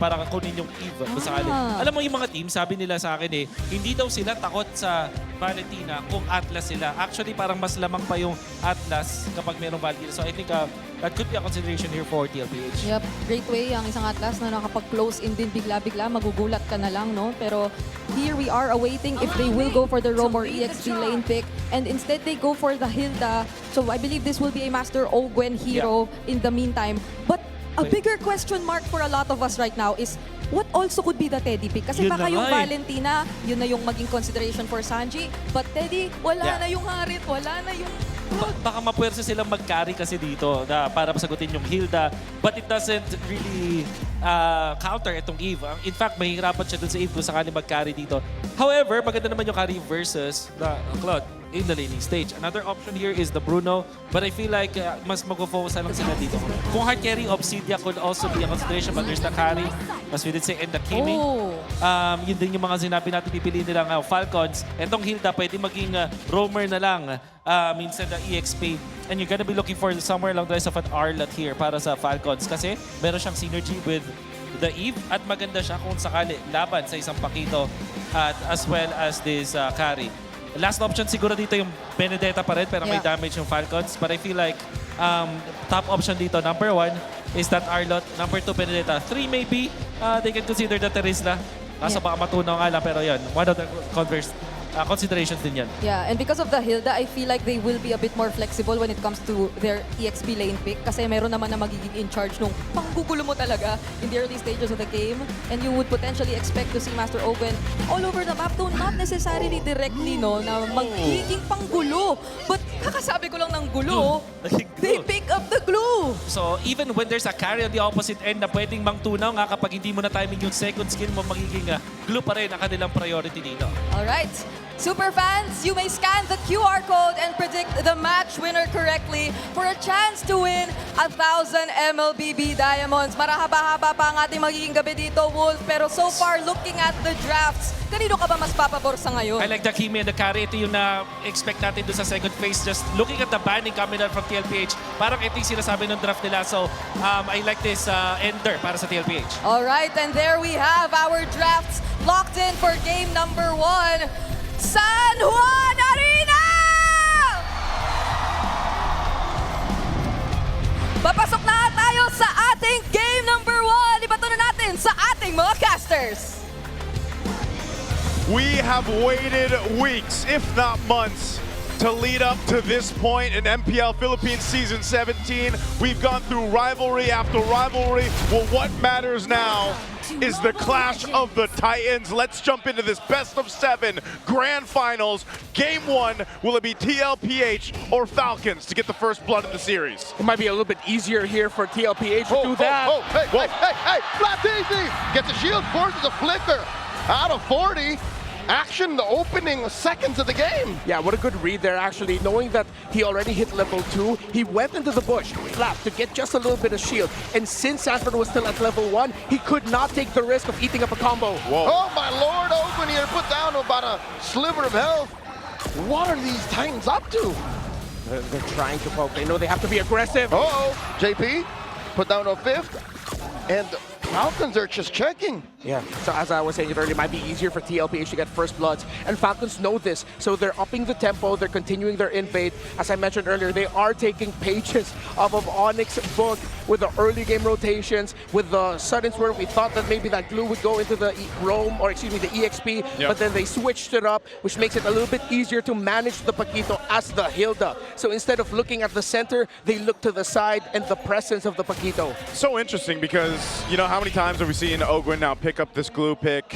para kunin yung Eve kung sakali. Alam mo yung mga team, sabi nila sa akin hindi daw sila takot sa Valentina kung Atlas sila. Actually, parang mas lamang pa yung Atlas kapag merong Valentina. So I think that could be a consideration here for TLPH. Yep, great way ang isang Atlas na nakapag-close in din bigla-bigla, magugulat ka na lang, no? Pero here we are awaiting if they will go for the Roam or EXP lane pick. And instead, they go for the Hilda. So I believe this will be a Master Ogwen hero in the meantime. But a bigger question mark for a lot of us right now is what also could be the Teddy pick? Kasi Yun baka na yung nga Valentina, yun na yung maging consideration for Sanji. But Teddy, wala na yung Harit, wala na yung... Baka mapuwersa silang mag-carry kasi dito para masagutin yung Hilda. But it doesn't really counter itong Eve. In fact, mahihirapan siya dun sa Eve kung sakali mag-carry dito. However, maganda naman yung carry versus the Claude in the laning stage. Another option here is the Bruno, but I feel like mas mag-focus lang sila dito. Kung hard carry, Obsidia could also be a consideration, but there's the carry, as we did say, and the Kimi. Yun din yung mga sinabi natin, pipiliin nilang Falcons. Etong Hilda, pwede maging roamer na lang, minsan the EXP. And you're gonna be looking for somewhere along the lines of an Arlot here para sa Falcons kasi meron siyang synergy with the Eve at maganda siya kung sakali laban sa isang Pakito at as well as this carry. Last option siguro dito yung Benedetta pa rin pero may damage yung Falcons. But I feel like top option dito, number 1 is that Arlot. Number 2, Benedetta. 3 maybe, they can consider the Terisla. Kaso baka matunaw nga lang pero yun. One of the considerations din yan. Yeah, and because of the Hilda, I feel like they will be a bit more flexible when it comes to their EXP lane pick kasi meron naman na magiging in charge nung panggugulo mo talaga in the early stages of the game. And you would potentially expect to see Master Ogwen all over the map, though not necessarily directly, no, na magiging panggulo. But kakasabi ko lang ng gulo, they pick up the glue. So even when there's a carry on the opposite end na pwedeng mangtunaw nga kapag hindi mo na timing yung second skill mo, magiging glue pa rin ang kanilang priority dito. Alright. Super fans, you may scan the QR code and predict the match winner correctly for a chance to win 1,000 MLBB Diamonds. Marahaba-haba pa ang ating magiging gabi dito, Wolf. Pero so far, looking at the drafts, kanino ka ba mas papabor sa ngayon? I like the Kimi and the carry. Ito yung na-expect natin doon sa second phase. Just looking at the banning coming out from TLPH, parang ito yung sinasabi ng draft nila. So, I like this ender para sa TLPH. Alright, and there we have our drafts locked in for game number 1. San Juan Arena! Papasok na tayo sa ating game number 1. Ibato na natin sa ating mga casters. We have waited weeks, if not months, to lead up to this point in MPL Philippines Season 17. We've gone through rivalry after rivalry. Well, what matters now is the clash of the Titans. Let's jump into this best of 7 grand finals. Game 1, will it be TLPH or Falcons to get the first blood in the series? It might be a little bit easier here for TLPH to do that. Hey, flat easy! Gets a shield, forces a flicker. Out of 40. Action the opening seconds of the game. Yeah, what a good read there, actually. Knowing that he already hit level 2, he went into the bush, flat, to get just a little bit of shield. And since Sanford was still at level 1, he could not take the risk of eating up a combo. Whoa. Oh my lord, Open here put down about a sliver of health. What are these Titans up to? They're trying to poke. They know they have to be aggressive. Uh-oh, JP put down a 5th. And Falcons are just checking. Yeah, so as I was saying earlier, it might be easier for TLPH to get first bloods. And Falcons know this, so they're upping the tempo, they're continuing their invade. As I mentioned earlier, they are taking pages off of Onyx's book with the early game rotations, with the suddens where we thought that maybe that glue would go into the Roam, or excuse me, the EXP, but then they switched it up, which makes it a little bit easier to manage the Paquito as the Hilda. So instead of looking at the center, they look to the side and the presence of the Paquito. So interesting because, you know, how many times have we seen Ogwen now pick up this glue pick?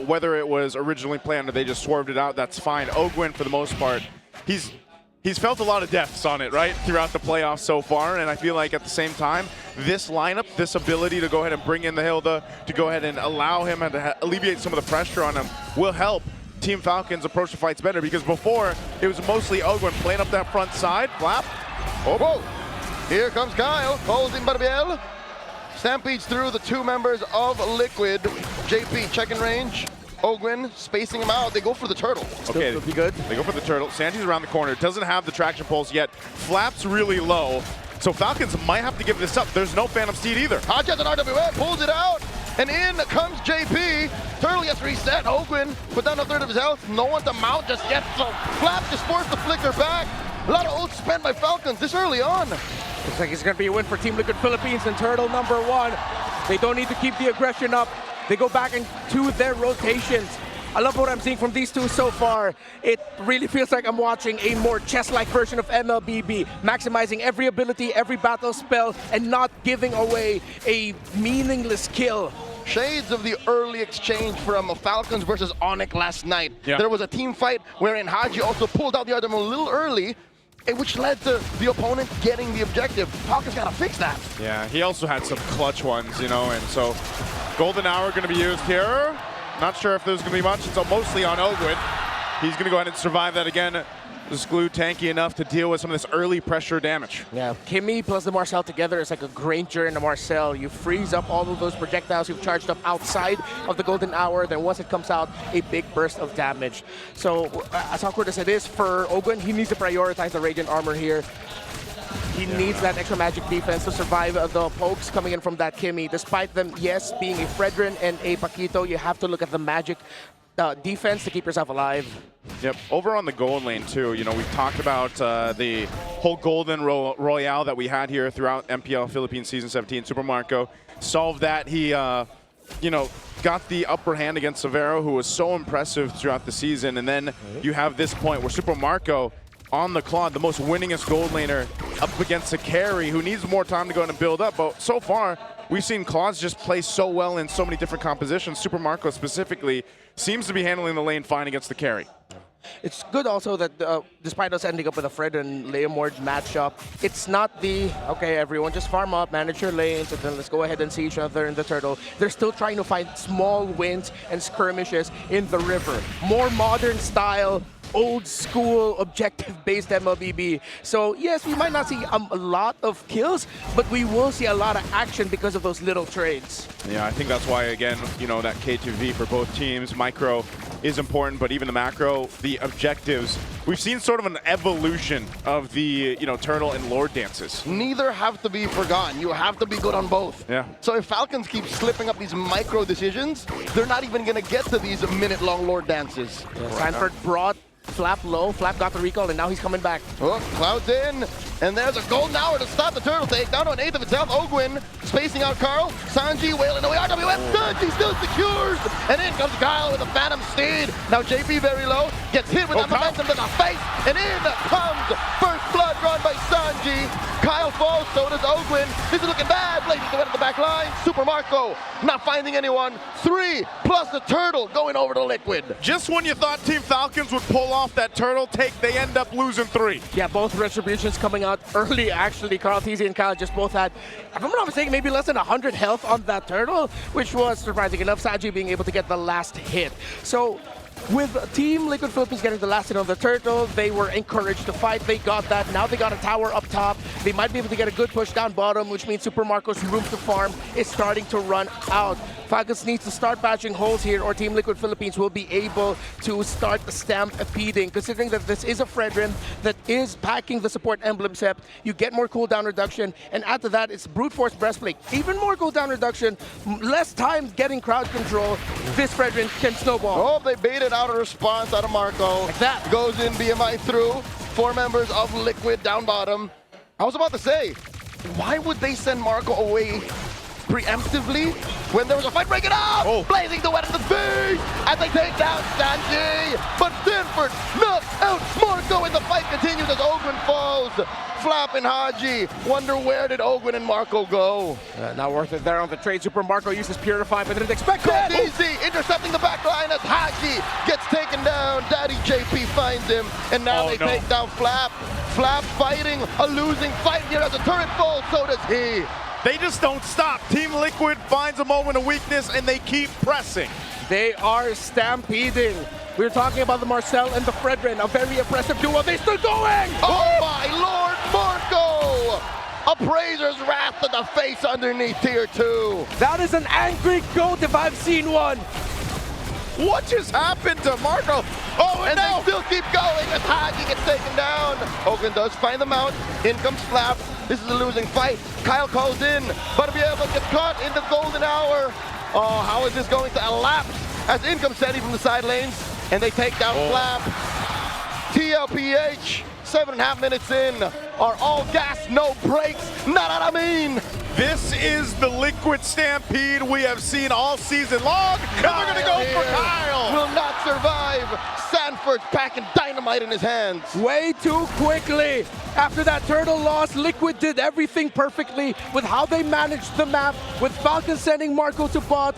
Whether it was originally planned or they just swerved it out, that's fine. Ogwen, for the most part, he's felt a lot of deaths on it, right, throughout the playoffs so far, and I feel like at the same time, this lineup, this ability to go ahead and bring in the Hilda, to go ahead and allow him and to alleviate some of the pressure on him, will help Team Falcons approach the fights better, because before, it was mostly Ogwen playing up that front side, flap. Oh, whoa. Here comes Kyle, holds in Barbiel. Stampedes through the 2 members of Liquid. JP checking range. Ogwen spacing him out. They go for the turtle. Okay, It'll be good. They go for the turtle. Sanji's around the corner. Doesn't have the traction pulse yet. Flap's really low. So Falcons might have to give this up. There's no Phantom Steed either. Hodges and RWA pulls it out. And in comes JP. Turtle gets reset. Ogwin put down a third of his health. No one to mount just yet. So Flap just forced the flicker back. A lot of ult spent by Falcons this early on. Looks like it's going to be a win for Team Liquid Philippines and Turtle #1. They don't need to keep the aggression up. They go back into their rotations. I love what I'm seeing from these two so far. It really feels like I'm watching a more chess-like version of MLBB, maximizing every ability, every battle spell, and not giving away a meaningless kill. Shades of the early exchange from Falcons versus Onyx last night. Yeah. There was a team fight wherein Haji also pulled out the item a little early, which led to the opponent getting the objective. Falcons gotta fix that. Yeah, he also had some clutch ones, you know, and so Golden Hour going to be used here. Not sure if there's going to be much. It's mostly on Ogwin. He's going to go ahead and survive that again. This glue tanky enough to deal with some of this early pressure damage. Yeah, Kimmy plus the Marcel together is like a Granger and a Marcel. You freeze up all of those projectiles you've charged up outside of the Golden Hour, then once it comes out, a big burst of damage. So, as awkward as it is for Ogwin, he needs to prioritize the Radiant Armor here. He needs that extra magic defense to survive the pokes coming in from that Kimmy. Despite them, yes, being a Fredrin and a Paquito, you have to look at the magic defense to keep yourself alive. Yep, over on the gold lane too, you know, we've talked about the whole golden royale that we had here throughout MPL Philippines Season 17. Super Marco solved that. He, you know, got the upper hand against Severo, who was so impressive throughout the season. And then you have this point where Super Marco on the Claude, the most winningest gold laner, up against a carry who needs more time to go in and build up. But so far, we've seen Claude's just play so well in so many different compositions. Super Marco specifically seems to be handling the lane fine against the carry. It's good also that despite us ending up with a Fred and Leomord matchup, it's not the, okay, everyone just farm up, manage your lanes, and then let's go ahead and see each other in the turtle. They're still trying to find small wins and skirmishes in the river. More modern style, old school objective-based MLBB. So yes, we might not see a lot of kills, but we will see a lot of action because of those little trades. Yeah, I think that's why, again, you know, that K2V for both teams, micro is important, but even the macro, the objectives, we've seen sort of an evolution of the, you know, Turtle and Lord dances. Neither have to be forgotten. You have to be good on both. Yeah. So if Falcons keep slipping up these micro decisions, they're not even going to get to these minute-long Lord dances. Yeah, Sanford brought Flap low. Flap got the recall, and now he's coming back. Oh, Cloud's in, and there's a golden hour to stop the turtle take. Down to an eighth of its health. Ogwin spacing out Carl. Sanji wailing away. RWF. Sanji still secures. And in comes Kyle with a Phantom Steed. Now JP very low. Gets hit with that momentum to the face. And in comes first blood drawn by Sanji. Kyle falls, so does Ogwin. This is looking bad. Blazing to win at the back line. Super Marco not finding anyone. 3 plus the turtle going over to Liquid. Just when you thought Team Falcons would pull off that turtle take, they end up losing 3. Yeah, both retributions coming out early, actually. Carl Teasy and Kyle just both had, if I'm not mistaken, maybe less than 100 health on that turtle, which was surprising enough. Saji being able to get the last hit. So, with Team Liquid Philippines getting the last hit on the turtle, they were encouraged to fight. They got that. Now they got a tower up top. They might be able to get a good push down bottom, which means Super Marco's room to farm is starting to run out. Falcons needs to start patching holes here, or Team Liquid Philippines will be able to start stampeding. Considering that this is a Fredrin that is packing the support emblem sept, you get more cooldown reduction, and add to that, it's brute force breastplate. Even more cooldown reduction, less time getting crowd control. This Fredrin can snowball. Oh, they baited out a response out of Marco. Like that. Goes in BMI through. 4 members of Liquid down bottom. I was about to say, why would they send Marco away preemptively when there was a fight breaking out? Oh. Blazing the wet in the face as they take down Sanji. But Stanford knocks out Marco, and the fight continues as Ogwin falls. Flap and Haji wonder, where did Ogwin and Marco go? Not worth it there on the trade. Super Marco uses Purify, but didn't expect that. Easy intercepting the back line as Haji gets taken down. Daddy JP finds him, and now they take down Flap. Flap fighting a losing fight here as the turret falls, so does he. They just don't stop. Team Liquid finds a moment of weakness and they keep pressing. They are stampeding. We were talking about the Marcel and the Fredrin, a very impressive duo. They're still going! Oh my Lord, Marco! Appraiser's wrath to the face underneath tier 2. That is an angry goat if I've seen one. What just happened to Marco? Oh, And they still keep going as Haji gets taken down. Ogwin does find them out. In comes Flap. This is a losing fight. Kyle calls in. But Bielba gets caught in the golden hour. Oh, how is this going to elapse? As in comes Teddy from the side lanes, and they take down Flap. TLPH, 7.5 minutes in, are all gas, no brakes. Not what I mean. This is the Liquid Stampede we have seen all season long, and they're going to go for Kyle. Will not survive. Sanford's packing dynamite in his hands. Way too quickly. After that turtle loss, Liquid did everything perfectly with how they managed the map, with Falcons sending Marco to bot.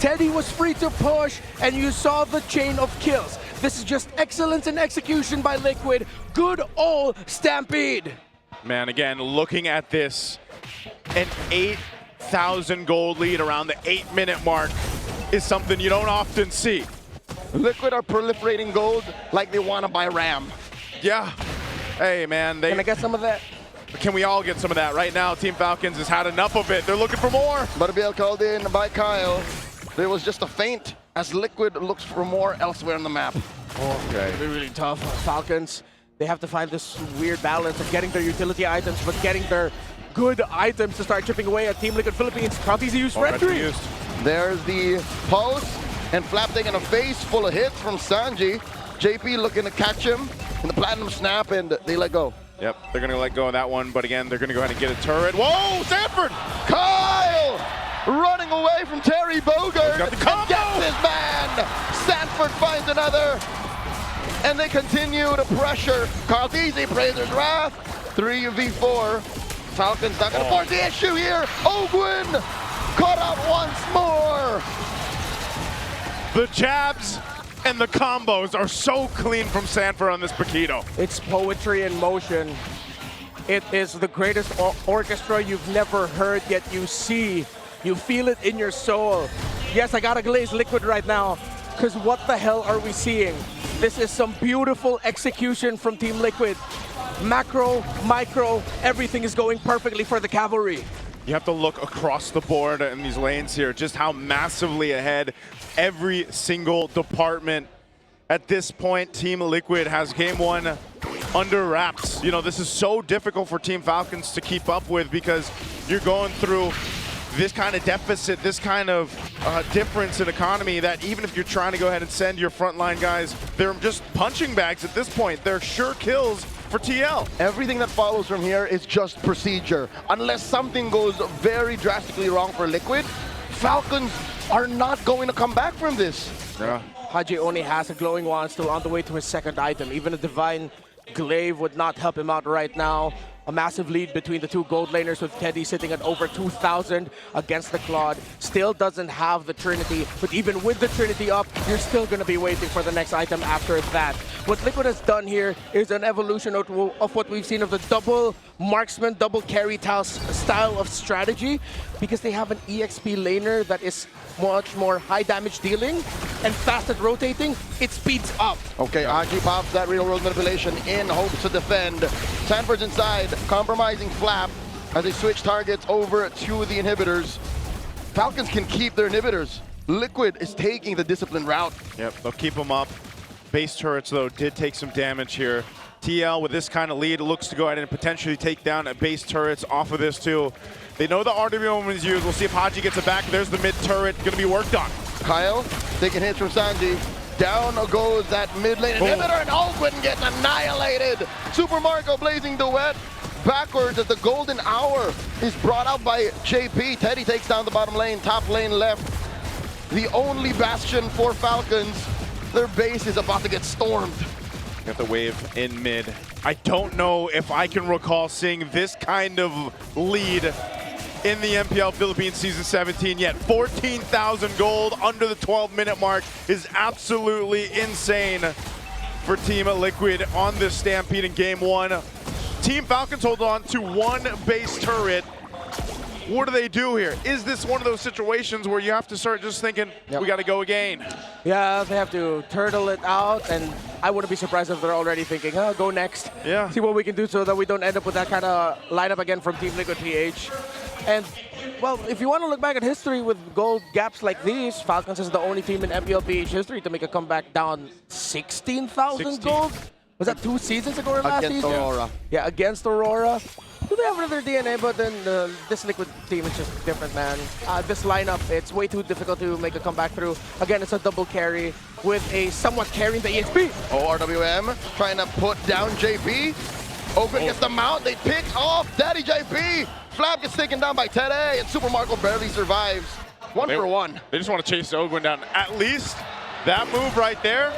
Teddy was free to push, and you saw the chain of kills. This is just excellence in execution by Liquid. Good old Stampede. Man, again, looking at this, an 8,000 gold lead around the 8-minute mark is something you don't often see. Liquid are proliferating gold like they want to buy RAM. Yeah. Hey, man. Can I get some of that? Can we all get some of that? Right now, Team Falcons has had enough of it. They're looking for more. Butterbeal called in by Kyle. There was just a feint as Liquid looks for more elsewhere on the map. Okay. They're really tough. Falcons, they have to find this weird balance of getting their utility items, but getting their good items to start chipping away at Team Liquid Philippines. Not easy to use Rectory. There's the pulse, and Flap taking a face full of hits from Sanji. JP looking to catch him in the Platinum Snap, and they let go. Yep, they're going to let go of that one, but again, they're going to go ahead and get a turret. Whoa, Sanford! Kyle running away from Terry Bogard. Got the combo! And gets his man. Sanford finds another, and they continue to pressure. Carl easy, Praser's Wrath. 3v4. Falcons not going to force the issue here. Ogwin caught out once more. The jabs and the combos are so clean from Sanford on this Paquito. It's poetry in motion. It is the greatest orchestra you've never heard, yet you see, you feel it in your soul. Yes, I gotta glaze Liquid right now, because what the hell are we seeing? This is some beautiful execution from Team Liquid. Macro, micro, everything is going perfectly for the cavalry. You have to look across the board in these lanes here, just how massively ahead every single department. At this point, Team Liquid has game one under wraps. You know, this is so difficult for Team Falcons to keep up with because you're going through this kind of deficit, this kind of difference in economy that even if you're trying to go ahead and send your frontline guys, they're just punching bags at this point. They're sure kills for TL. Everything that follows from here is just procedure. Unless something goes very drastically wrong for Liquid, Falcons are not going to come back from this. Yeah. Haji only has a glowing wand still on the way to his second item. Even a divine glaive would not help him out right now. A massive lead between the two gold laners with Teddy sitting at over 2,000 against the Claude. Still doesn't have the Trinity, but even with the Trinity up, you're still going to be waiting for the next item after that. What Liquid has done here is an evolution of what we've seen of the double marksman, double carry style of strategy, because they have an EXP laner that is much more high damage dealing and fast at rotating. It speeds up. Okay, Aji pops that real world manipulation in hopes to defend. Sanford's inside, compromising Flap as they switch targets over to the inhibitors. Falcons can keep their inhibitors. Liquid is taking the disciplined route. Yep, they'll keep them up. Base turrets, though, did take some damage here. TL, with this kind of lead, looks to go ahead and potentially take down a base turrets off of this, too. They know the RWM is used. We'll see if Haji gets it back. There's the mid turret, going to be worked on. Kyle taking hits from Sanji. Down goes that mid lane inhibitor, and Ogwin getting annihilated. Super Marco blazing duet. Backwards as the golden hour is brought out by JP. Teddy takes down the bottom lane, top lane left. The only bastion for Falcons. Their base is about to get stormed. Got the wave in mid. I don't know if I can recall seeing this kind of lead in the MPL Philippines Season 17 yet. 14,000 gold under the 12-minute mark is absolutely insane for Team Liquid on this Stampede in Game 1. Team Falcons hold on to one base turret. What do they do here? Is this one of those situations where you have to start just thinking, we got to go again? Yeah, they have to turtle it out, and I wouldn't be surprised if they're already thinking, oh, go next. Yeah. See what we can do so that we don't end up with that kind of lineup again from Team Liquid PH. And, well, if you want to look back at history with gold gaps like these, Falcons is the only team in MPL PH history to make a comeback down 16,000 gold. Was that 2 seasons ago or last season? Against Aurora. Yeah, against Aurora. Do they have another DNA? But then this Liquid team is just different, man. This lineup, it's way too difficult to make a comeback through. Again, it's a double carry with a somewhat carrying the EXP. Oh, RWM trying to put down JP. Ogren gets the mount. They pick off Daddy JP. Flap gets taken down by Tede, and Super Marco barely survives. One for one. They just want to chase Ogwin down. At least that move right there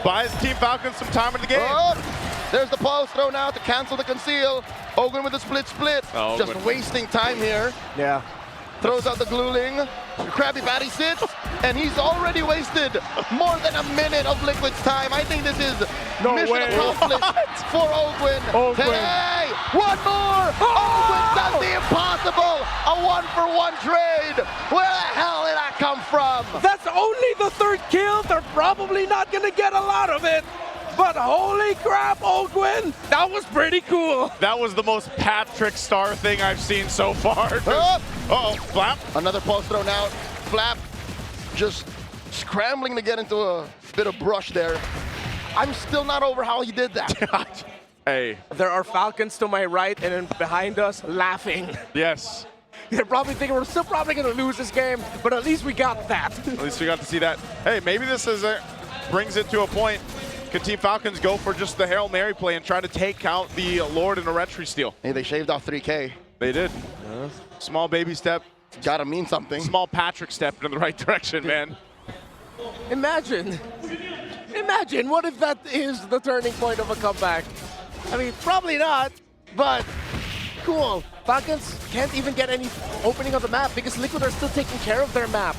buys Team Falcons some time in the game. Oh, there's the pulse thrown out to cancel the conceal. Ogren with a split. Oh, just Ogwin. wasting time here. Yeah. Throws out the glueling. Krabby Patty sits, and he's already wasted more than a minute of Liquid's time. I think this is mission accomplished for Ogwin. Hey, one more! Ogwin does the impossible! A 1-for-1 trade! Where the hell did that come from? That's only the third kill. They're probably not going to get a lot of it. But holy crap, Ogwin, that was pretty cool. That was the most Patrick Star thing I've seen so far. Uh-oh, Flap. Another pulse thrown out. Flap just scrambling to get into a bit of brush there. I'm still not over how he did that. Hey, There are Falcons to my right and then behind us laughing. yes. They're probably thinking we're still probably going to lose this game, but at least we got that. At least we got to see that. Hey, maybe this is brings it to a point. Could Team Falcons go for just the Hail Mary play and try to take out the Lord and a retry steal? Hey, they shaved off 3K. They did. Small baby step, Gotta mean something. small Patrick step in the right direction, man. Imagine what if that is the turning point of a comeback? I mean, probably not, but cool. Falcons can't even get any opening of the map because Liquid are still taking care of their map.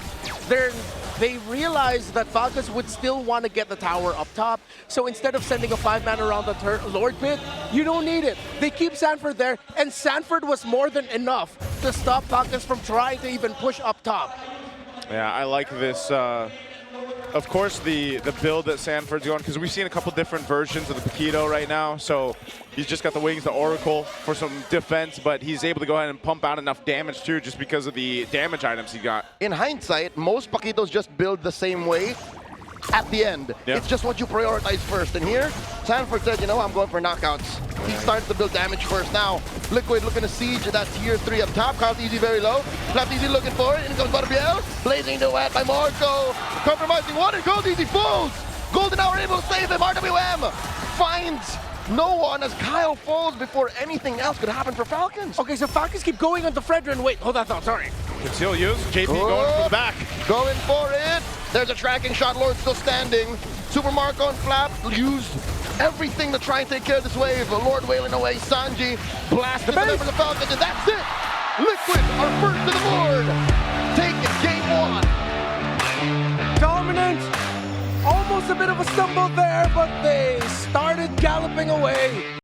They realized that Falcons would still want to get the tower up top, so instead of sending a 5-man around the Lord pit, you don't need it. They keep Sanford there, and Sanford was more than enough to stop Falcons from trying to even push up top. Yeah, I like this. Of course, the build that Sanford's going, because we've seen a couple different versions of the Paquito right now. So he's just got the wings, the Oracle for some defense, but he's able to go ahead and pump out enough damage too, just because of the damage items he got. In hindsight, most Paquitos just build the same way at the end. Yeah. It's just what you prioritize first. And here, Sanford said, you know, I'm going for knockouts. He started to build damage first. Now, Liquid looking to siege that tier 3 up top. Count Easy very low. Flap Easy looking for it. In comes Butterbiel. Blazing the wet by Marco. Compromising one and Gold Easy falls. Golden Hour able to save him. RWM finds no one as Kyle falls before anything else could happen for Falcons. Okay, so Falcons keep going on the Fredrin. Wait, hold that thought, sorry. Conceal use. JP going for the back. Going for it. There's a tracking shot. Lord still standing. Super Marco and Flap used everything to try and take care of this wave. Lord wailing away. Sanji blasted the for the Falcons, and that's it. Liquid are first to the board. Take it, game 1. Dominant. Almost a bit of a stumble there, but they started galloping away.